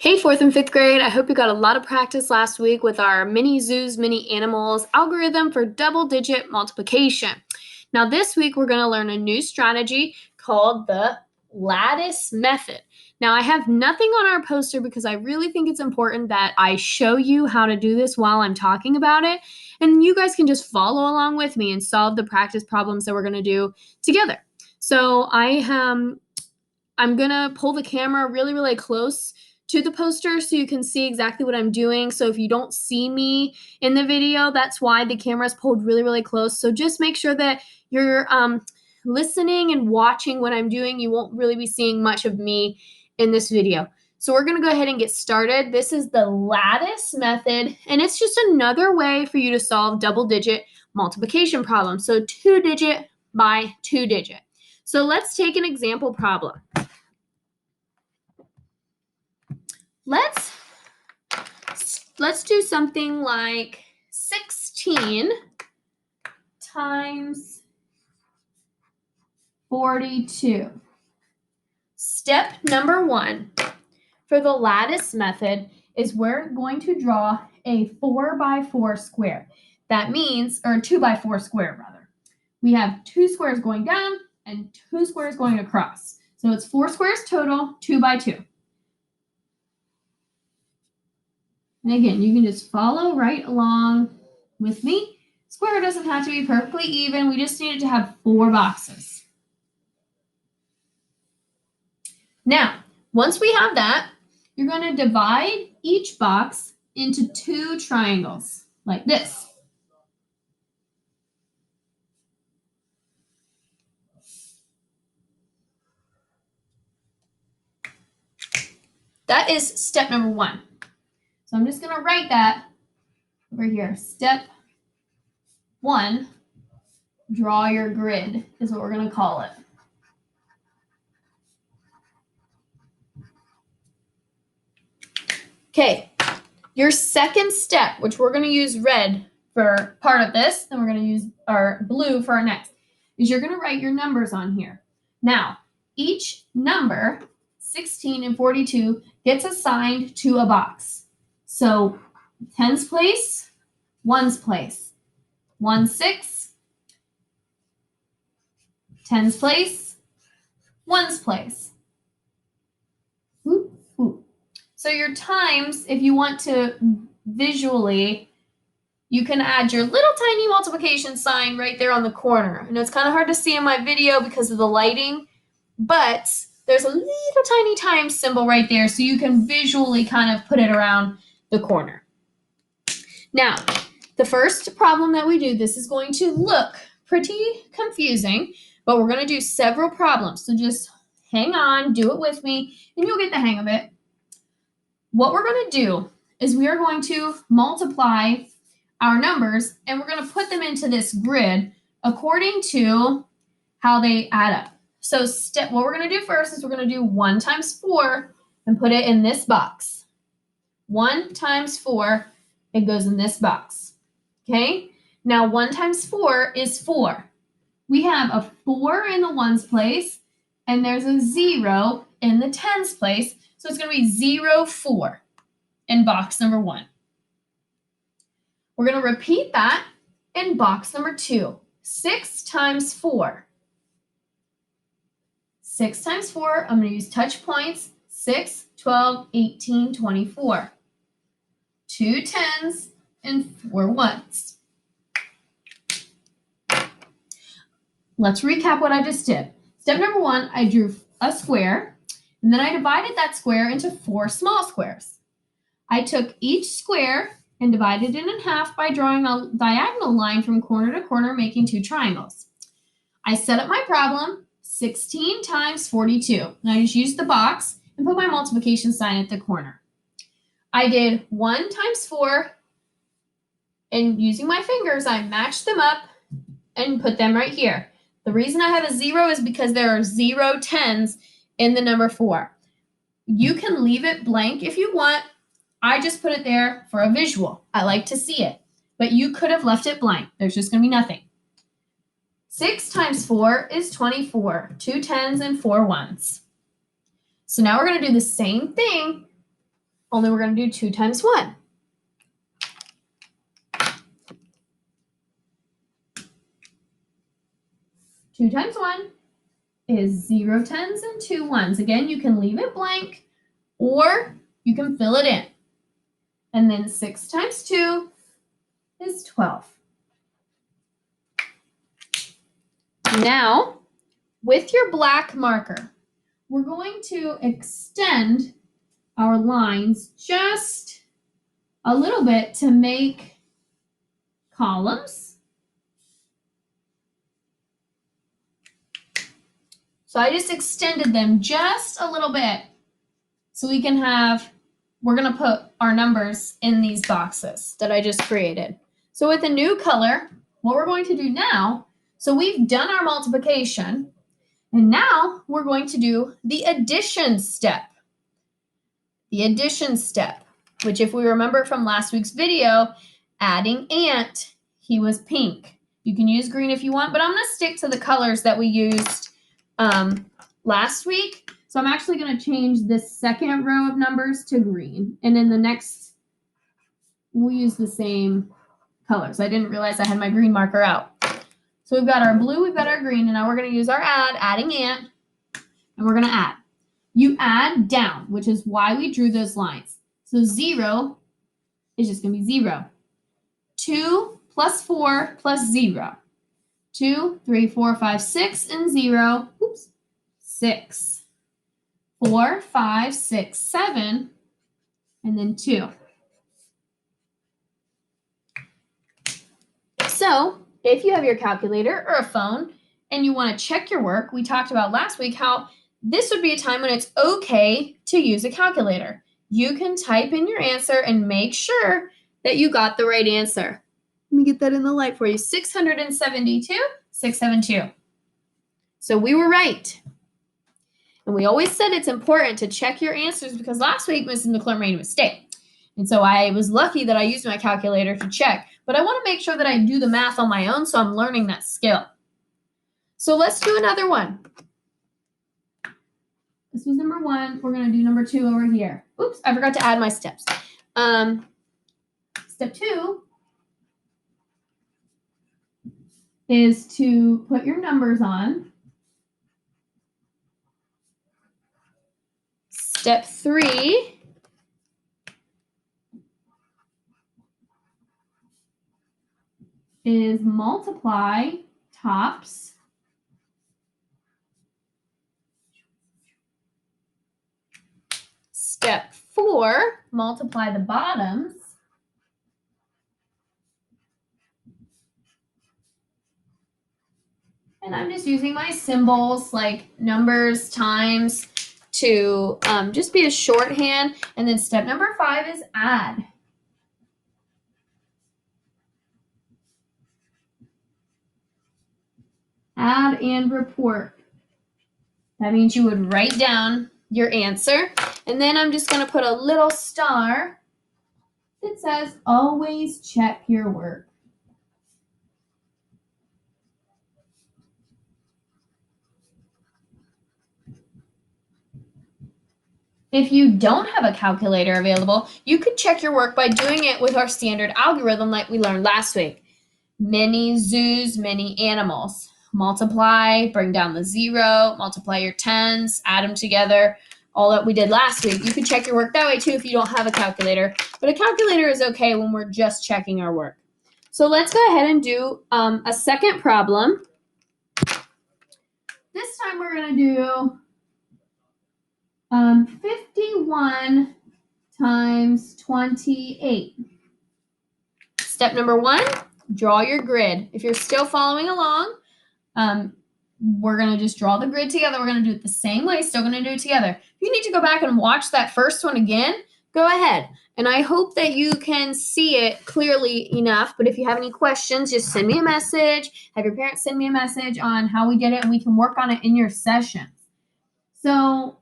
Hey, fourth and fifth grade. I hope you got a lot of practice last week with our mini zoos, mini animals algorithm for double digit multiplication. Now, this week we're going to learn a new strategy called the lattice method. Now, I have nothing on our poster because I really think it's important that I show you how to do this while I'm talking about it. And you guys can just follow along with me and solve the practice problems that we're going to do together. So, I'm going to pull the camera really close to the poster so you can see exactly what I'm doing. So if you don't see me in the video, that's why the camera is pulled really close. So just make sure that you're listening and watching what I'm doing. You won't really be seeing much of me in this video. So we're going to go ahead and get started. This is the lattice method, and it's just another way for you to solve double-digit multiplication problems. So 2-digit by 2-digit. So let's take an example problem. Let's do something like 16 times 42. Step number 1 for the lattice method is we're going to draw a 4x4 square. That means, or 2x4 square rather. We have 2 squares going down and 2 squares going across. So it's 4 squares total, 2x2. And again, you can just follow right along with me. Square doesn't have to be perfectly even. We just need it to have 4 boxes. Now, once we have that, you're going to divide each box into 2 triangles, like this. That is step number 1. So I'm just going to write that over here. Step 1, draw your grid is what we're going to call it. Okay, your second step, which we're going to use red for part of this, and we're going to use our blue for our next, is you're going to write your numbers on here. Now, each number, 16 and 42, gets assigned to a box. So, tens place, ones place, 1, 6, tens place, ones place. So your times, if you want to visually, you can add your little tiny multiplication sign right there on the corner. And it's kind of hard to see in my video because of the lighting, but there's a little tiny times symbol right there so you can visually kind of put it around the corner. Now, the first problem that we do, this is going to look pretty confusing, but we're going to do several problems. So just hang on, do it with me, and you'll get the hang of it. What we're going to do is we are going to multiply our numbers, and we're going to put them into this grid according to how they add up. So what we're going to do first is we're going to do 1 times 4 and put it in this box. 1 times 4, it goes in this box. Okay? Now 1 times 4 is 4. We have a 4 in the ones place, and there's a 0 in the tens place. So it's going to be 0, 4 in box number 1. We're going to repeat that in box number 2. 6 times 4. 6 times 4, I'm going to use touch points. 6, 12, 18, 24. 2 tens and 4 ones. Let's recap what I just did. Step number 1, I drew a square. And then I divided that square into 4 small squares. I took each square and divided it in half by drawing a diagonal line from corner to corner, making 2 triangles. I set up my problem, 16 times 42. And I just used the box and put my multiplication sign at the corner. I did 1 times 4, and using my fingers, I matched them up and put them right here. The reason I have a 0 is because there are 0 tens in the number 4. You can leave it blank if you want. I just put it there for a visual. I like to see it. But you could have left it blank. There's just going to be nothing. 6 times 4 is 24. 2 tens and 4 ones. So now we're going to do the same thing only we're going to do 2 times 1. Two times 1 is 0 tens and 2 ones. Again, you can leave it blank or you can fill it in. And then 6 times 2 is 12. Now, with your black marker, we're going to extend our lines just a little bit to make columns. So I just extended them just a little bit so we can have, we're going to put our numbers in these boxes that I just created. So with a new color, what we're going to do now, so we've done our multiplication, and now we're going to do the addition step. The addition step, which if we remember from last week's video, adding ant, he was pink. You can use green if you want, but I'm going to stick to the colors that we used last week. So I'm actually going to change this second row of numbers to green. And then the next, we'll use the same colors. I didn't realize I had my green marker out. So we've got our blue, we've got our green, and now we're going to use our adding ant, and we're going to add. You add down, which is why we drew those lines. So 0 is just going to be 0. 2 plus 4 plus 0. 2, 3, 4, 5, 6, and 0. Oops. 6. 4, 5, 6, 7, and then 2. So if you have your calculator or a phone and you want to check your work, we talked about last week how this would be a time when it's okay to use a calculator. You can type in your answer and make sure that you got the right answer. Let me get that in the light for you. 672, 672. So we were right. And we always said it's important to check your answers because last week Mrs. McClure made a mistake. And so I was lucky that I used my calculator to check. But I want to make sure that I do the math on my own, so I'm learning that skill. So let's do another one. This was number 1. We're going to do number 2 over here. Oops, I forgot to add my steps. Step 2 is to put your numbers on. Step 3 is multiply tops. Step 4, multiply the bottoms. And I'm just using my symbols like numbers, times to just be a shorthand. And then step number 5 is add. Add and report. That means you would write down your answer. And then I'm just going to put a little star that says, always check your work. If you don't have a calculator available, you could check your work by doing it with our standard algorithm like we learned last week. Many zoos, many animals. Multiply, bring down the 0, multiply your tens, add them together. All that we did last week. You could check your work that way too if you don't have a calculator. But a calculator is okay when we're just checking our work. So let's go ahead and do a second problem. This time we're going to do 51 times 28. Step number 1, draw your grid. If you're still following along, we're going to just draw the grid together. We're going to do it the same way, still going to do it together. If you need to go back and watch that first one again, go ahead. And I hope that you can see it clearly enough. But if you have any questions, just send me a message. Have your parents send me a message on how we did it, and we can work on it in your sessions. So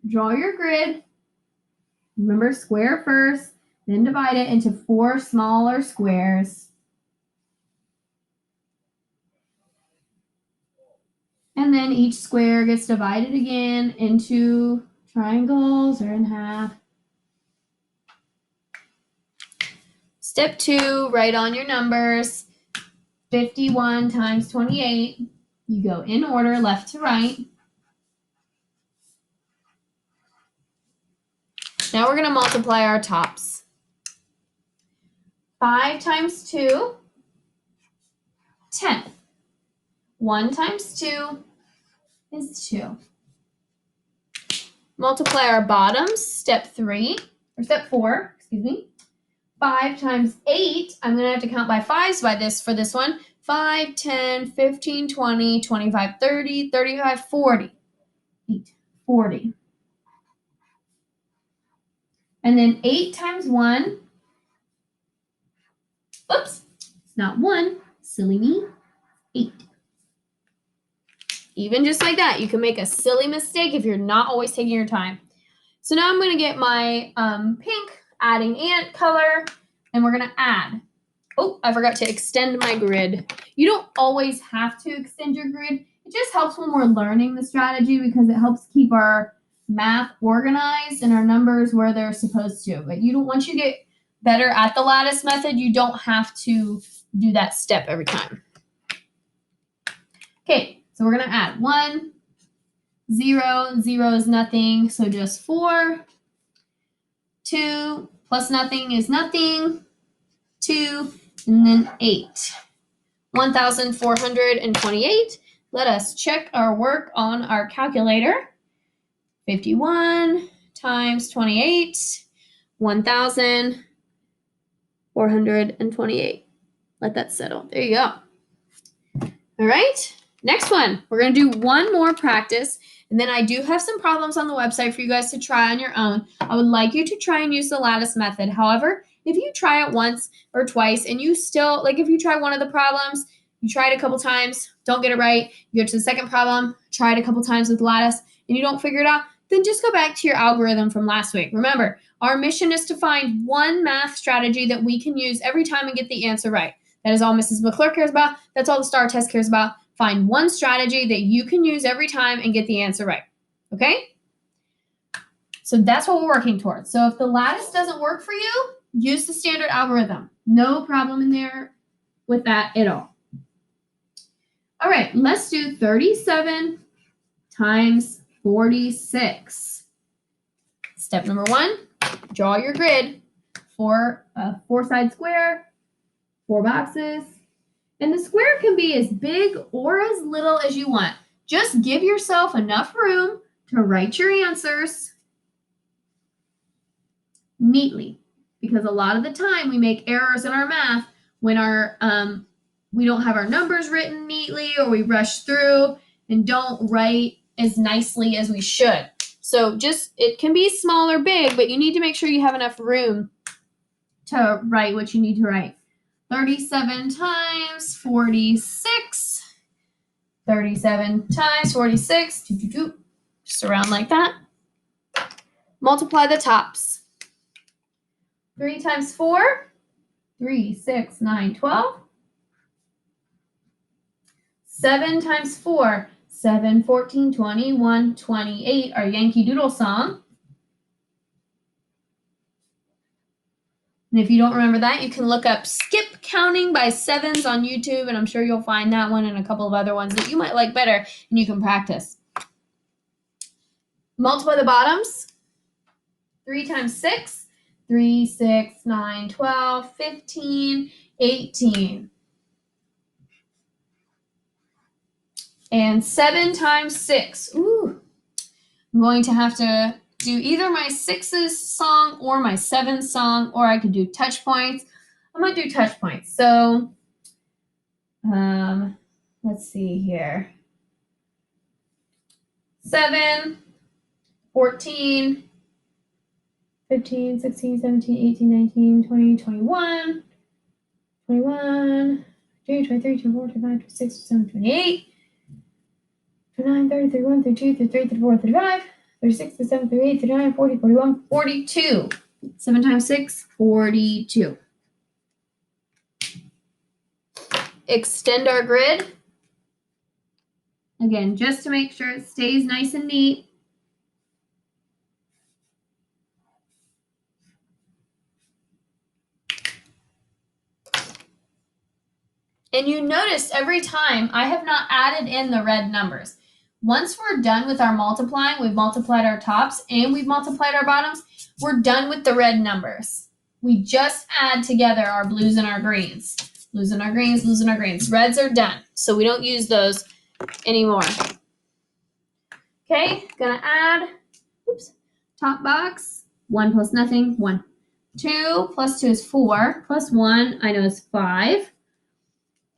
draw your grid. Remember, square first, then divide it into 4 smaller squares. And then each square gets divided again into triangles or in half. Step 2, write on your numbers. 51 times 28. You go in order, left to right. Now we're going to multiply our tops. 5 times 2, 10. 1 times 2 is 2. Multiply our bottoms, step 4, excuse me. 5 times 8, I'm going to have to count by 5s for this one. 5, 10, 15, 20, 25, 30, 35, 40. 8, 40. And then 8 times 1, oops, it's not 1, silly me, 8. Even just like that, you can make a silly mistake if you're not always taking your time. So now I'm going to get my pink, adding ant color, and we're going to add. Oh, I forgot to extend my grid. You don't always have to extend your grid. It just helps when we're learning the strategy because it helps keep our math organized and our numbers where they're supposed to. But you don't, once you get better at the lattice method, you don't have to do that step every time. Okay, so we're going to add 1, 0, 0 is nothing, so just 4. 2 plus nothing is nothing. 2, and then 8. 1,428. Let us check our work on our calculator. 51 times 28, 1,428. Let that settle. There you go. All right, next one. We're going to do one more practice, and then I do have some problems on the website for you guys to try on your own. I would like you to try and use the lattice method. However, if you try it once or twice and you still, like if you try one of the problems, you try it a couple times, don't get it right, you go to the second problem, try it a couple times with lattice, and you don't figure it out, then just go back to your algorithm from last week. Remember, our mission is to find one math strategy that we can use every time and get the answer right. That is all Mrs. McClure cares about. That's all the STAR test cares about. Find one strategy that you can use every time and get the answer right. Okay? So that's what we're working towards. So if the lattice doesn't work for you, use the standard algorithm. No problem in there with that at all. All right, let's do 37 times 46. Step number 1, draw your grid for a 4-side square, 4 boxes. And the square can be as big or as little as you want. Just give yourself enough room to write your answers neatly. Because a lot of the time we make errors in our math when we don't have our numbers written neatly, or we rush through and don't write as nicely as we should. So it can be small or big, but you need to make sure you have enough room to write what you need to write. 37 times 46. 37 times 46. Just around like that. Multiply the tops. 3 times 4. 3, 6, 9, 12. 7 times 4. 7, 14, 21, 28. Our Yankee Doodle song. And if you don't remember that, you can look up Skip Counting by Sevens on YouTube, and I'm sure you'll find that one and a couple of other ones that you might like better, and you can practice. Multiply the bottoms. 3 times 6. 3, 6, 9, 12, 15, 18. And 7 times 6. Ooh. I'm going to have to do either my 6's song or my 7's song, or I could do touch points. I'm going to do touch points. So, let's see here. 7, 14, 15, 16, 17, 18, 19, 20, 21, 21, 22, 23, 24, 25, 26, 27, 28, 29, 30, 31, 32, 33, 34, 35, 36, 37, 38, 39, 40, 41, 42. 7 times 6, 42. Extend our grid. Again, just to make sure it stays nice and neat. And you notice every time I have not added in the red numbers. Once we're done with our multiplying, we've multiplied our tops and we've multiplied our bottoms, we're done with the red numbers. We just add together our blues and our greens. Blues and our greens, blues and our greens. Reds are done, so we don't use those anymore. Okay, gonna add, top box, 1 plus nothing, 1. 2 plus 2 is 4, plus 1, I know is 5.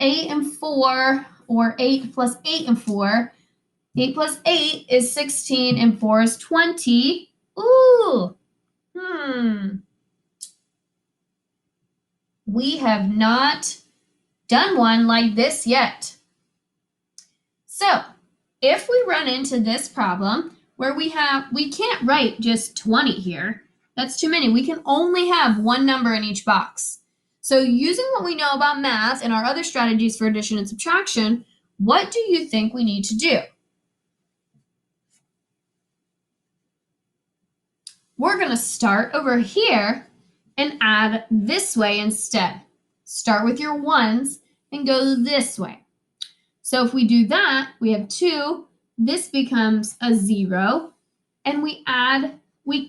8 and 4, or 8 plus 8 and 4. 8 plus 8 is 16, and 4 is 20. Ooh, we have not done one like this yet. So, if we run into this problem where we can't write just 20 here, that's too many. We can only have one number in each box. So using what we know about math and our other strategies for addition and subtraction, what do you think we need to do? We're going to start over here and add this way instead. Start with your ones and go this way. So if we do that, we have 2. This becomes a 0. And we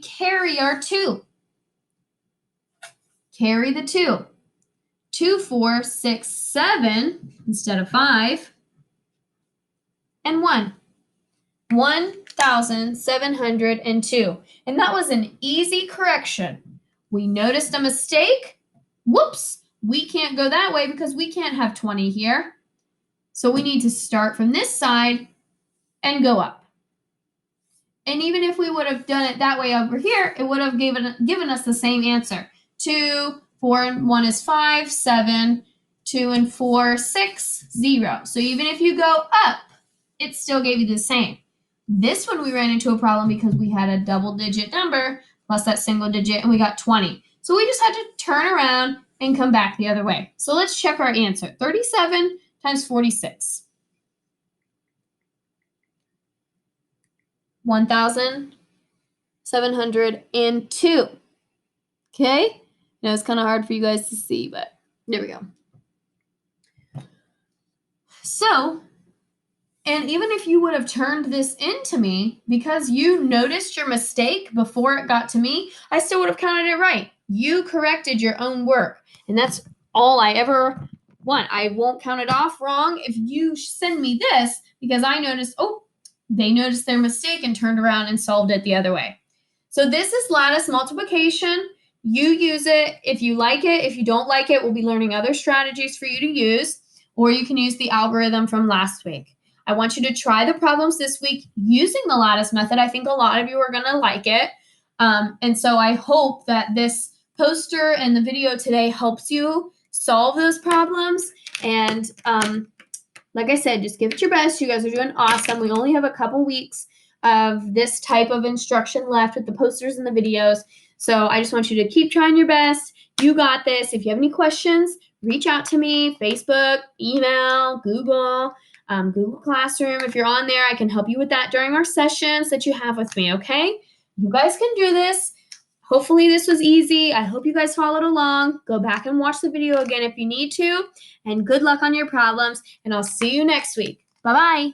carry our 2. Carry the 2. 2, 4, 6, 7 instead of 5. And 1. 1,702. And that was an easy correction. We noticed a mistake. Whoops, we can't go that way because we can't have 20 here. So we need to start from this side and go up. And even if we would have done it that way over here, it would have given us the same answer. 2, 4, and 1 is 5, 7, 2 and 4, 6, 0. So even if you go up, it still gave you the same. This one we ran into a problem because we had a double-digit number plus that single digit, and we got 20. So we just had to turn around and come back the other way. So let's check our answer. 37 times 46. 1,702. Okay? Now it's kind of hard for you guys to see, but there we go. So, and even if you would have turned this into me, because you noticed your mistake before it got to me, I still would have counted it right. You corrected your own work, and that's all I ever want. I won't count it off wrong if you send me this because I noticed, they noticed their mistake and turned around and solved it the other way. So this is lattice multiplication. You use it if you like it. If you don't like it, we'll be learning other strategies for you to use, or you can use the algorithm from last week. I want you to try the problems this week using the lattice method. I think a lot of you are going to like it. And so I hope that this poster and the video today helps you solve those problems. And like I said, just give it your best. You guys are doing awesome. We only have a couple weeks of this type of instruction left with the posters and the videos. So I just want you to keep trying your best. You got this. If you have any questions, reach out to me, Facebook, email, Google Classroom. If you're on there, I can help you with that during our sessions that you have with me, okay? You guys can do this. Hopefully this was easy. I hope you guys followed along. Go back and watch the video again if you need to. And good luck on your problems. And I'll see you next week. Bye-bye.